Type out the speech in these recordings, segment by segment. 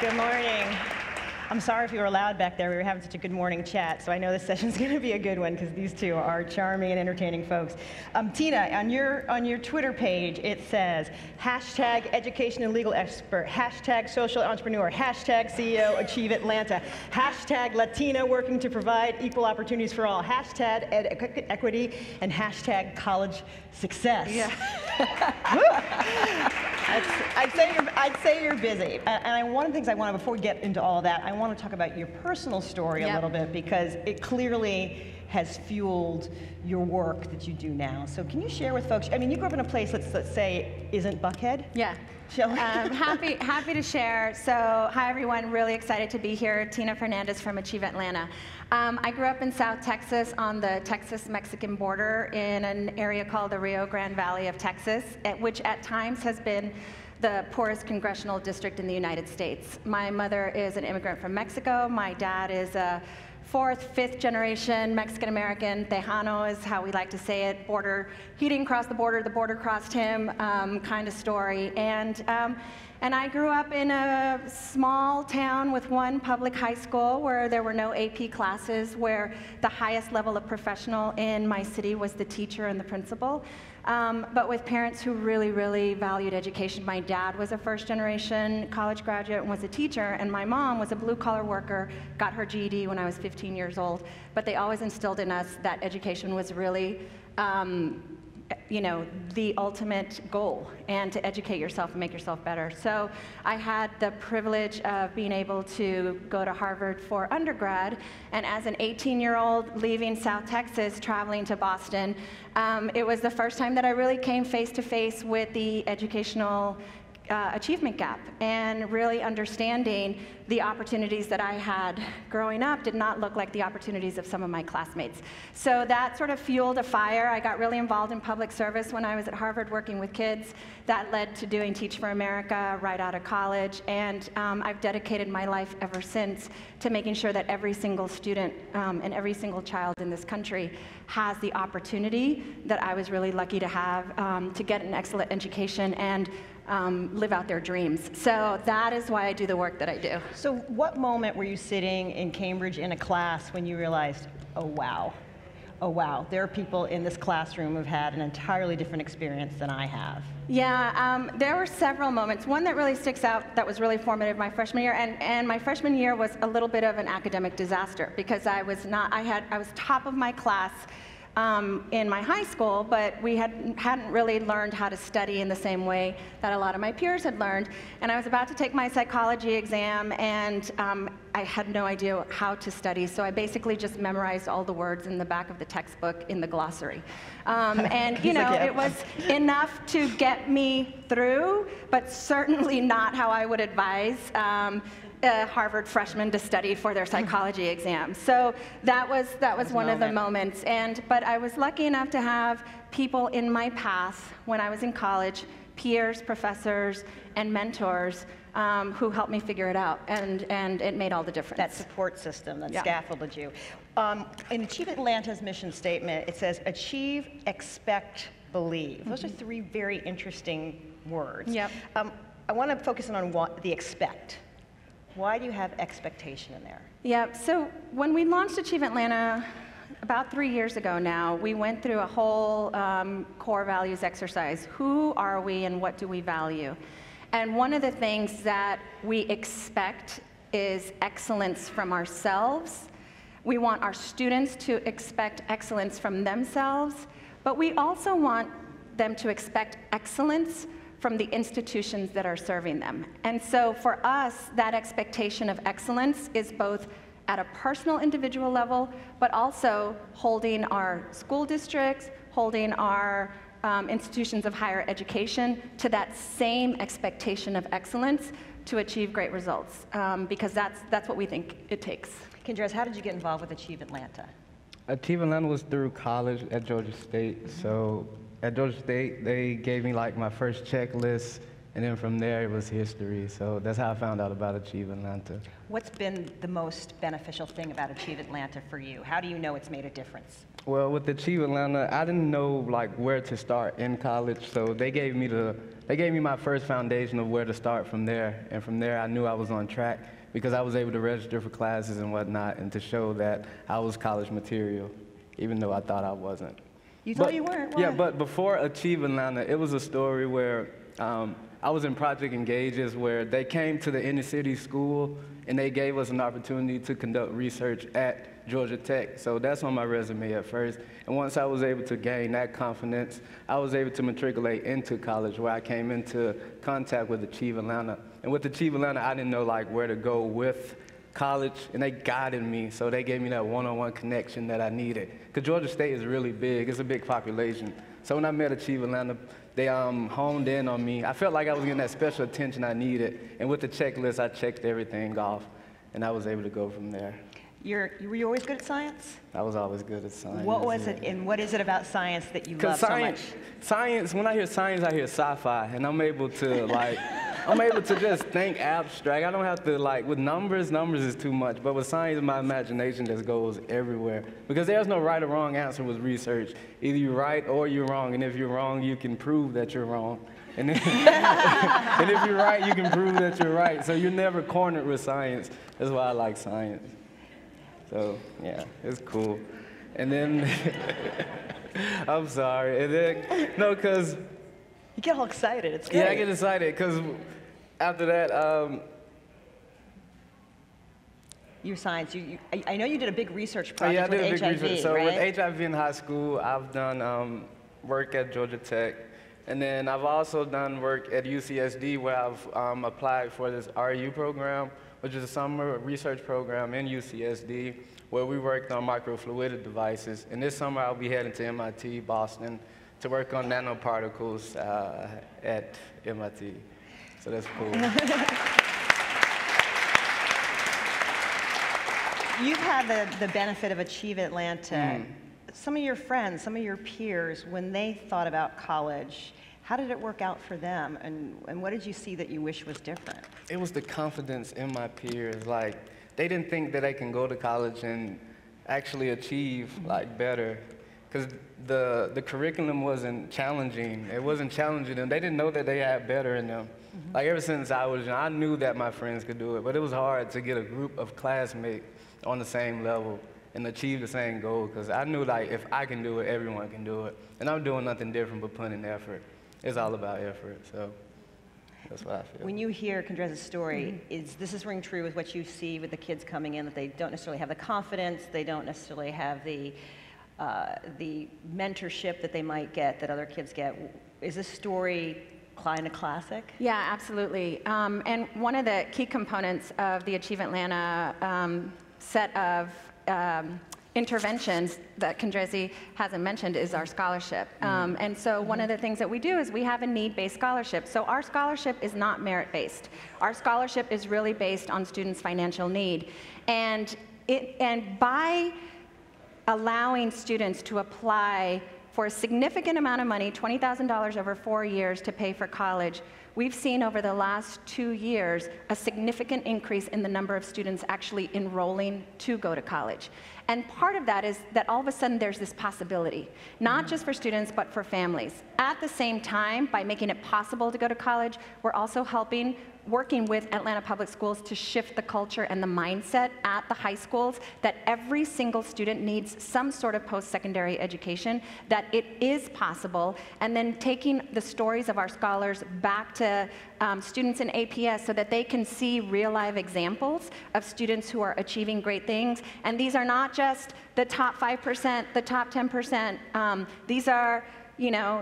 Good morning. I'm sorry if you were loud back there. We were having such a good morning chat, so I know this session's going to be a good one because these two are charming and entertaining folks. Tina, on your Twitter page, it says hashtag education and legal expert, hashtag social entrepreneur, hashtag CEO Achieve Atlanta, hashtag Latina working to provide equal opportunities for all, hashtag equity, and hashtag college success. Yeah. I'd say you're busy. And one of the things I want to, before we get into all of that, I want to talk about your personal story a little bit because it clearly has fueled your work that you do now. So can you share with folks, I mean, you grew up in a place, let's say, isn't Buckhead? Yeah. Happy to share. So hi, everyone. Really excited to be here. Tina Fernandez from Achieve Atlanta. I grew up in South Texas on the Texas-Mexican border in an area called the Rio Grande Valley of Texas, which at times has been the poorest congressional district in the United States. My mother is an immigrant from Mexico. My dad is a fourth, fifth generation Mexican-American. Tejano is how we like to say it. He didn't cross the border crossed him kind of story. And I grew up in a small town with one public high school where there were no AP classes, where the highest level of professional in my city was the teacher and the principal. But with parents who really, really valued education. My dad was a first-generation college graduate and was a teacher, and my mom was a blue-collar worker, got her GED when I was 15 years old. But they always instilled in us that education was really the ultimate goal, and to educate yourself and make yourself better. So I had the privilege of being able to go to Harvard for undergrad, and as an 18-year-old leaving South Texas, traveling to Boston, it was the first time that I really came face-to-face with the educational achievement gap, and really understanding the opportunities that I had growing up did not look like the opportunities of some of my classmates. So that sort of fueled a fire. I got really involved in public service when I was at Harvard working with kids. That led to doing Teach for America right out of college, and I've dedicated my life ever since to making sure that every single student and every single child in this country has the opportunity that I was really lucky to have to get an excellent education and live out their dreams. So that is why I do the work that I do. So what moment were you sitting in Cambridge in a class when you realized, oh wow, there are people in this classroom who've had an entirely different experience than I have? Yeah, there were several moments. One that really sticks out that was really formative my freshman year, and my freshman year was a little bit of an academic disaster because I was top of my class in my high school, but we hadn't really learned how to study in the same way that a lot of my peers had learned. And I was about to take my psychology exam, and I had no idea how to study, so I basically just memorized all the words in the back of the textbook in the glossary. And it was enough to get me through, but certainly not how I would advise Harvard freshmen to study for their psychology exam. So that was one of the moments. But I was lucky enough to have people in my path when I was in college, peers, professors, and mentors who helped me figure it out, and it made all the difference. That support system that scaffolded you. In Achieve Atlanta's mission statement, it says achieve, expect, believe. Those are three very interesting words. Yep. I want to focus on the expect. Why do you have expectation in there? Yeah, so when we launched Achieve Atlanta about 3 years ago now, we went through a whole core values exercise. Who are we and what do we value? And one of the things that we expect is excellence from ourselves. We want our students to expect excellence from themselves, but we also want them to expect excellence from the institutions that are serving them. And so for us, that expectation of excellence is both at a personal individual level, but also holding our school districts, holding our institutions of higher education to that same expectation of excellence to achieve great results, because that's what we think it takes. Kendreze, how did you get involved with Achieve Atlanta? Achieve Atlanta was through college at Georgia State. So at Georgia State, they gave me like my first checklist And then from there, it was history. So that's how I found out about Achieve Atlanta. What's been the most beneficial thing about Achieve Atlanta for you? How do you know it's made a difference? Well, with Achieve Atlanta, I didn't know like where to start in college, so they gave me my first foundation of where to start from there, and from there I knew I was on track because I was able to register for classes and whatnot, and to show that I was college material, even though I thought I wasn't. You thought you weren't? Why? Yeah, but before Achieve Atlanta, it was a story where I was in Project Engages where they came to the inner city school and they gave us an opportunity to conduct research at Georgia Tech. So that's on my resume at first. And once I was able to gain that confidence, I was able to matriculate into college where I came into contact with Achieve Atlanta. And with Achieve Atlanta, I didn't know like where to go with college, and they guided me. So they gave me that one-on-one connection that I needed. Because Georgia State is really big. It's a big population. So when I met Achieve Atlanta, they honed in on me. I felt like I was getting that special attention I needed. And with the checklist, I checked everything off, and I was able to go from there. Were you always good at science? I was always good at science. What was it, and what is it about science that you love so much? Science, when I hear science, I hear sci-fi, and I'm able to like, I'm able to just think abstract. I don't have to like, with numbers is too much, but with science, my imagination just goes everywhere. Because there's no right or wrong answer with research. Either you're right or you're wrong, and if you're wrong, you can prove that you're wrong. And if you're right, you can prove that you're right. So you're never cornered with science. That's why I like science. So, yeah, it's cool. And then, I'm sorry. And then, no, because... You get all excited. It's great. Yeah, I get excited, because after that... Your science, I know you did a big research project with HIV, research. So right? with HIV in high school, I've done work at Georgia Tech. And then I've also done work at UCSD where I've applied for this RU program, which is a summer research program in UCSD where we worked on microfluidic devices. And this summer I'll be heading to MIT, Boston, to work on nanoparticles at MIT. So that's cool. You've had the benefit of Achieve Atlanta. Some of your friends, some of your peers, when they thought about college, how did it work out for them, and what did you see that you wish was different? It was the confidence in my peers. Like, they didn't think that they can go to college and actually achieve like better, because the curriculum wasn't challenging. It wasn't challenging them. They didn't know that they had better in them. Like ever since I was young, I knew that my friends could do it, but it was hard to get a group of classmates on the same level and achieve the same goal, because I knew like if I can do it, everyone can do it. And I'm doing nothing different but putting in effort. It's all about effort, so that's what I feel. When you hear Kendreze's story, does this ring true with what you see with the kids coming in, that they don't necessarily have the confidence, they don't necessarily have the mentorship that they might get, that other kids get? Is this story kind of classic? Yeah, absolutely. And one of the key components of the Achieve Atlanta set of interventions that Kendreze hasn't mentioned is our scholarship. And so one of the things that we do is we have a need-based scholarship. So our scholarship is not merit-based. Our scholarship is really based on students' financial need. And by allowing students to apply for a significant amount of money, $20,000 over 4 years to pay for college, we've seen over the last 2 years a significant increase in the number of students actually enrolling to go to college. And part of that is that all of a sudden there's this possibility, not just for students, but for families. At the same time, by making it possible to go to college, we're also working with Atlanta Public Schools to shift the culture and the mindset at the high schools that every single student needs some sort of post-secondary education, that it is possible, and then taking the stories of our scholars back to students in APS so that they can see real live examples of students who are achieving great things. And these are not just the top 5%, the top 10%. These are,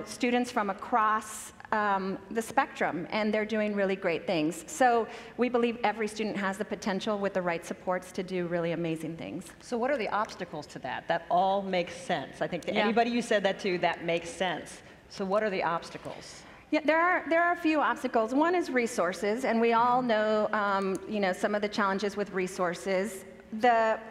students from across the spectrum, and they're doing really great things. So we believe every student has the potential with the right supports to do really amazing things. So what are the obstacles to that? That all makes sense. I think that anybody you said that to, that makes sense. So what are the obstacles? Yeah, there are a few obstacles. One is resources, and we all know, some of the challenges with resources.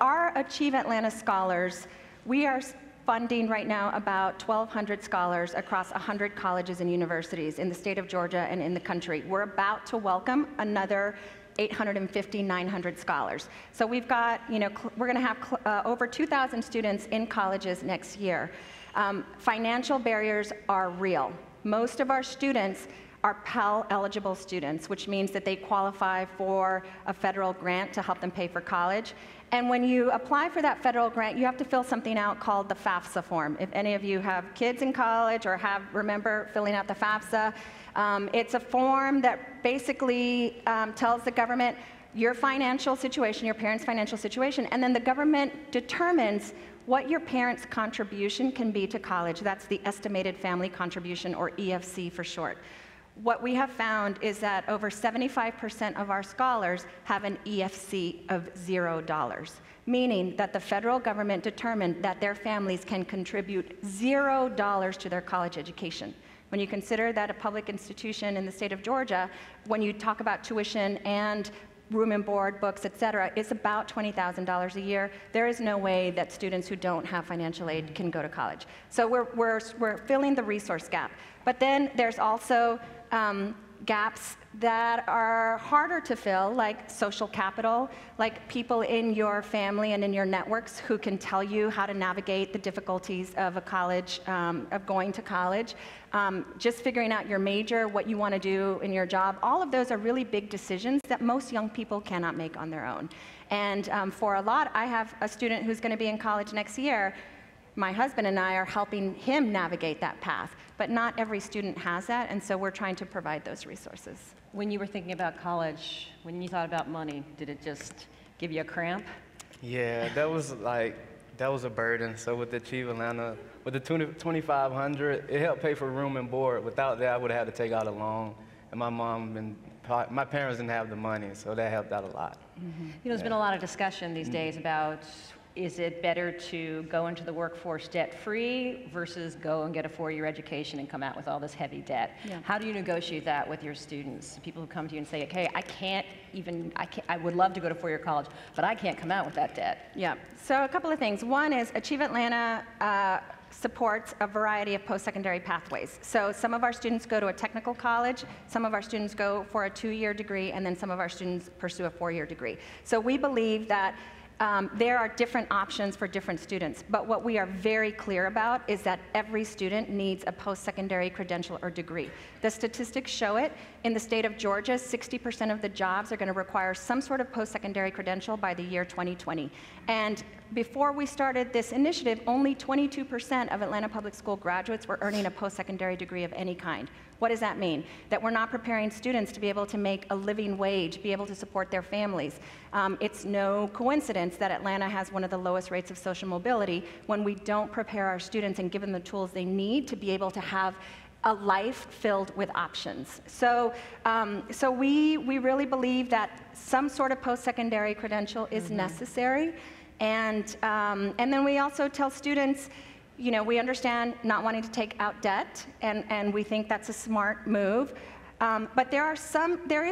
Our Achieve Atlanta scholars, we are funding right now about 1,200 scholars across 100 colleges and universities in the state of Georgia and in the country. We're about to welcome another 850, 900 scholars. So we've got, we're going to have over 2,000 students in colleges next year. Financial barriers are real. Most of our students are Pell eligible students, which means that they qualify for a federal grant to help them pay for college. And when you apply for that federal grant, you have to fill something out called the FAFSA form. If any of you have kids in college or remember filling out the FAFSA, it's a form that basically tells the government your financial situation, your parents' financial situation, and then the government determines what your parents' contribution can be to college. That's the estimated family contribution, or EFC for short. What we have found is that over 75% of our scholars have an EFC of $0, meaning that the federal government determined that their families can contribute $0 to their college education. When you consider that a public institution in the state of Georgia, when you talk about tuition and room and board, books, et cetera, is about $20,000 a year. There is no way that students who don't have financial aid can go to college. So we're filling the resource gap. But then there's also gaps that are harder to fill, like social capital, like people in your family and in your networks who can tell you how to navigate the difficulties of a college, of going to college, just figuring out your major, what you want to do in your job. All of those are really big decisions that most young people cannot make on their own. And for a lot, I have a student who's going to be in college next year. My husband and I are helping him navigate that path, but not every student has that, and so we're trying to provide those resources. When you were thinking about college, when you thought about money, did it just give you a cramp? Yeah, that was a burden. So with the Achieve Atlanta, with the $2,500, it helped pay for room and board. Without that, I would have had to take out a loan, and my parents didn't have the money, so that helped out a lot. Mm-hmm. There's been a lot of discussion these days about, is it better to go into the workforce debt-free versus go and get a 4-year education and come out with all this heavy debt? Yeah. How do you negotiate that with your students? People who come to you and say, okay, I would love to go to 4-year college, but I can't come out with that debt. Yeah, so a couple of things. One is Achieve Atlanta supports a variety of post-secondary pathways. So some of our students go to a technical college, some of our students go for a 2-year degree, and then some of our students pursue a 4-year degree. So we believe that there are different options for different students, but what we are very clear about is that every student needs a post-secondary credential or degree. The statistics show it. In the state of Georgia, 60% of the jobs are going to require some sort of post-secondary credential by the year 2020. And before we started this initiative, only 22% of Atlanta Public School graduates were earning a post-secondary degree of any kind. What does that mean? That we're not preparing students to be able to make a living wage, be able to support their families. It's no coincidence that Atlanta has one of the lowest rates of social mobility when we don't prepare our students and give them the tools they need to be able to have a life filled with options. So, we really believe that some sort of post-secondary credential is necessary. And then we also tell students, we understand not wanting to take out debt, and we think that's a smart move. But there is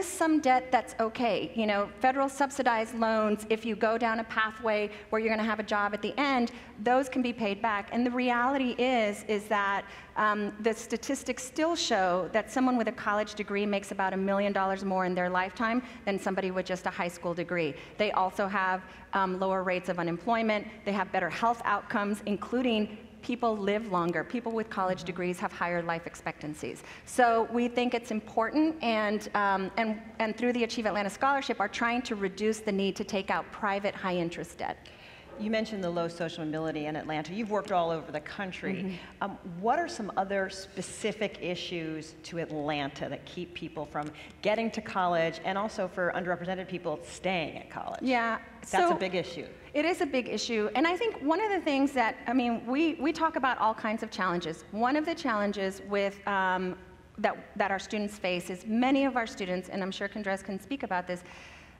some debt that's okay. Federal subsidized loans, if you go down a pathway where you're going to have a job at the end, those can be paid back. And the reality is that the statistics still show that someone with a college degree makes about $1 million more in their lifetime than somebody with just a high school degree. They also have lower rates of unemployment. They have better health outcomes, including people live longer. People with college degrees have higher life expectancies. So we think it's important, and through the Achieve Atlanta Scholarship are trying to reduce the need to take out private high-interest debt. You mentioned the low social mobility in Atlanta. You've worked all over the country. What are some other specific issues to Atlanta that keep people from getting to college, and also for underrepresented people staying at college? Yeah. That's a big issue. It is a big issue. And I think one of the things that, we talk about all kinds of challenges. One of the challenges with that our students face is many of our students, and I'm sure Kendreze can speak about this,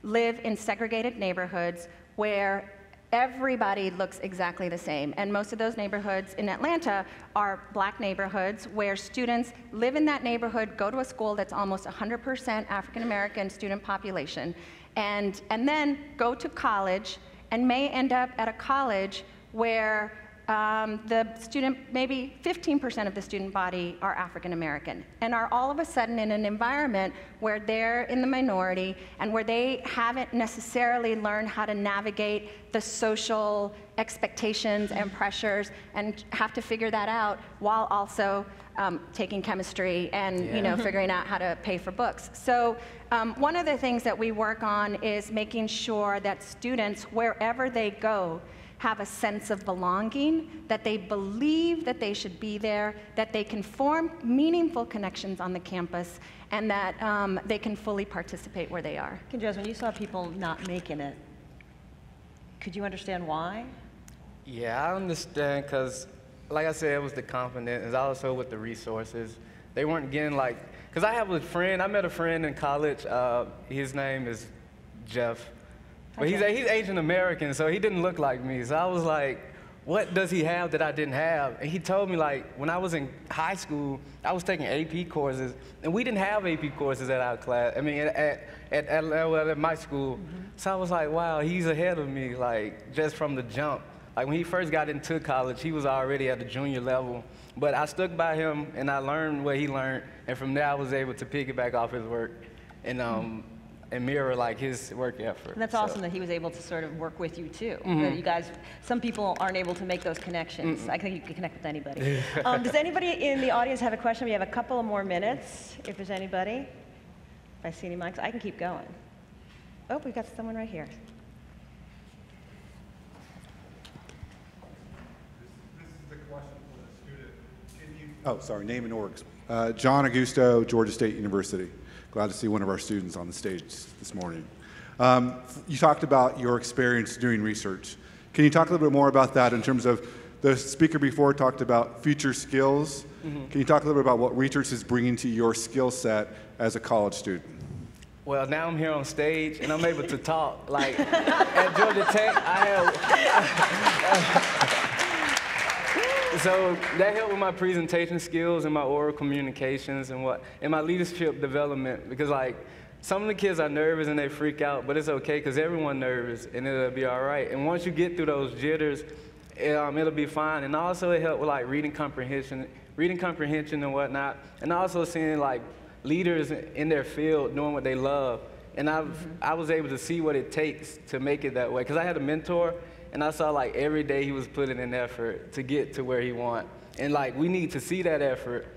live in segregated neighborhoods where everybody looks exactly the same. And most of those neighborhoods in Atlanta are black neighborhoods where students live in that neighborhood, go to a school that's almost 100% African-American student population, and then go to college and may end up at a college where maybe 15% of the student body are African American, and are all of a sudden in an environment where they're in the minority and where they haven't necessarily learned how to navigate the social expectations and pressures, and have to figure that out while also taking chemistry and figuring out how to pay for books. So one of the things that we work on is making sure that students, wherever they go, have a sense of belonging, that they believe that they should be there, that they can form meaningful connections on the campus, and that they can fully participate where they are. Kendreze, when you saw people not making it, could you understand why? Yeah, I understand, because like I said, it was the confidence, and also with the resources. They weren't getting because I have a friend, I met a friend in college, his name is Jeff. But he's Asian American, so he didn't look like me. So I was like, what does he have that I didn't have? And he told me, when I was in high school, I was taking AP courses, and we didn't have AP courses at our class. I mean, at my school. So I was like, wow, he's ahead of me, just from the jump. When he first got into college, he was already at the junior level. But I stuck by him, and I learned what he learned, and from there I was able to piggyback off his work and mirror his work effort. And that's awesome that he was able to sort of work with you too. You guys, some people aren't able to make those connections. I think you can connect with anybody. Does anybody in the audience have a question? We have a couple of more minutes, if there's anybody. If I see any mics, I can keep going. Oh, we've got someone right here. Oh, sorry, name and orgs. John Augusto, Georgia State University. Glad to see one of our students on the stage this morning. You talked about your experience doing research. Can you talk a little bit more about that in terms of, the speaker before talked about future skills. Can you talk a little bit about what research is bringing to your skill set as a college student? Well, now I'm here on stage, and I'm able to talk. At Georgia Tech, I have... So that helped with my presentation skills and my oral communications and my leadership development, because some of the kids are nervous and they freak out, but it's okay because everyone's nervous and it'll be all right. And once you get through those jitters, it'll be fine. And also it helped with reading comprehension and whatnot, and also seeing leaders in their field doing what they love. And I was able to see what it takes to make it that way, because I had a mentor. And I saw every day he was putting in effort to get to where he wants. And we need to see that effort.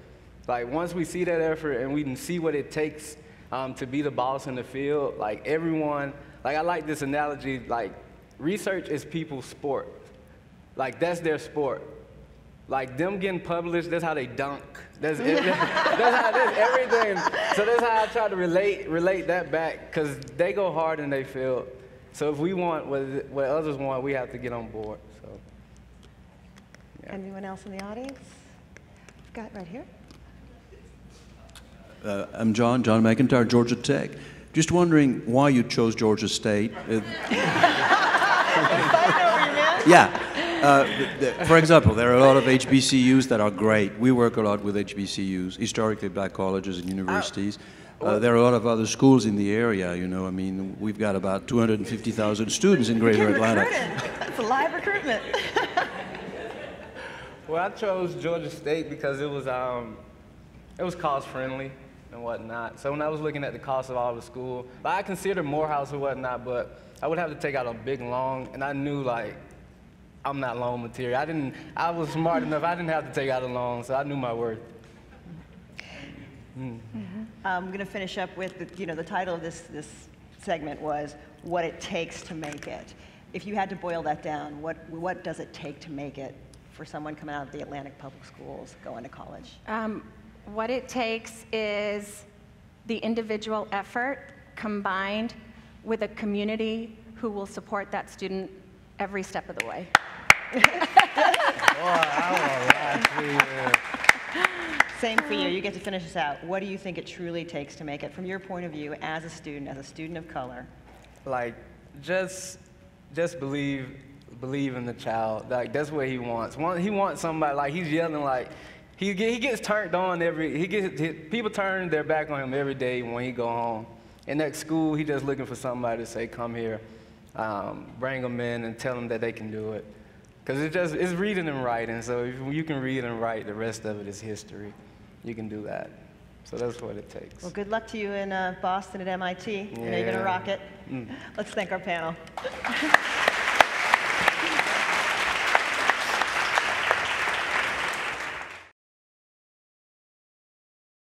Once we see that effort and we can see what it takes to be the boss in the field, everyone, I like this analogy, research is people's sport. That's their sport. Them getting published, that's how they dunk. That's everything. So that's how I try to relate that back, because they go hard in their field. So if we want what others want, we have to get on board. So, yeah. Anyone else in the audience? Got right here. I'm John McIntyre, Georgia Tech. Just wondering why you chose Georgia State. Yeah. For example, there are a lot of HBCUs that are great. We work a lot with HBCUs, historically black colleges and universities. There are a lot of other schools in the area, I mean, we've got about 250,000 students in Greater Atlanta. That's a live recruitment. Well, I chose Georgia State because it was cost friendly and whatnot. So when I was looking at the cost of all the school, I considered Morehouse or whatnot, but I would have to take out a big loan, and I knew I'm not loan material. I was smart enough, I didn't have to take out a loan, so I knew my worth. I'm going to finish up with the title of this segment was "What It Takes to Make It." If you had to boil that down, what does it take to make it for someone coming out of the Atlantic Public Schools going to college? What it takes is the individual effort combined with a community who will support that student every step of the way. Same for you. You get to finish this out. What do you think it truly takes to make it, from your point of view, as a student of color? Just believe in the child. That's what he wants. He wants somebody. He's yelling. He gets turned on people turn their back on him every day when he go home. And at school, he's just looking for somebody to say, "Come here," bring them in and tell them that they can do it. Because it's reading and writing, so if you can read and write, the rest of it is history. You can do that. So that's what it takes. Well, good luck to you in Boston at MIT. I know you're going to rock it. Let's thank our panel.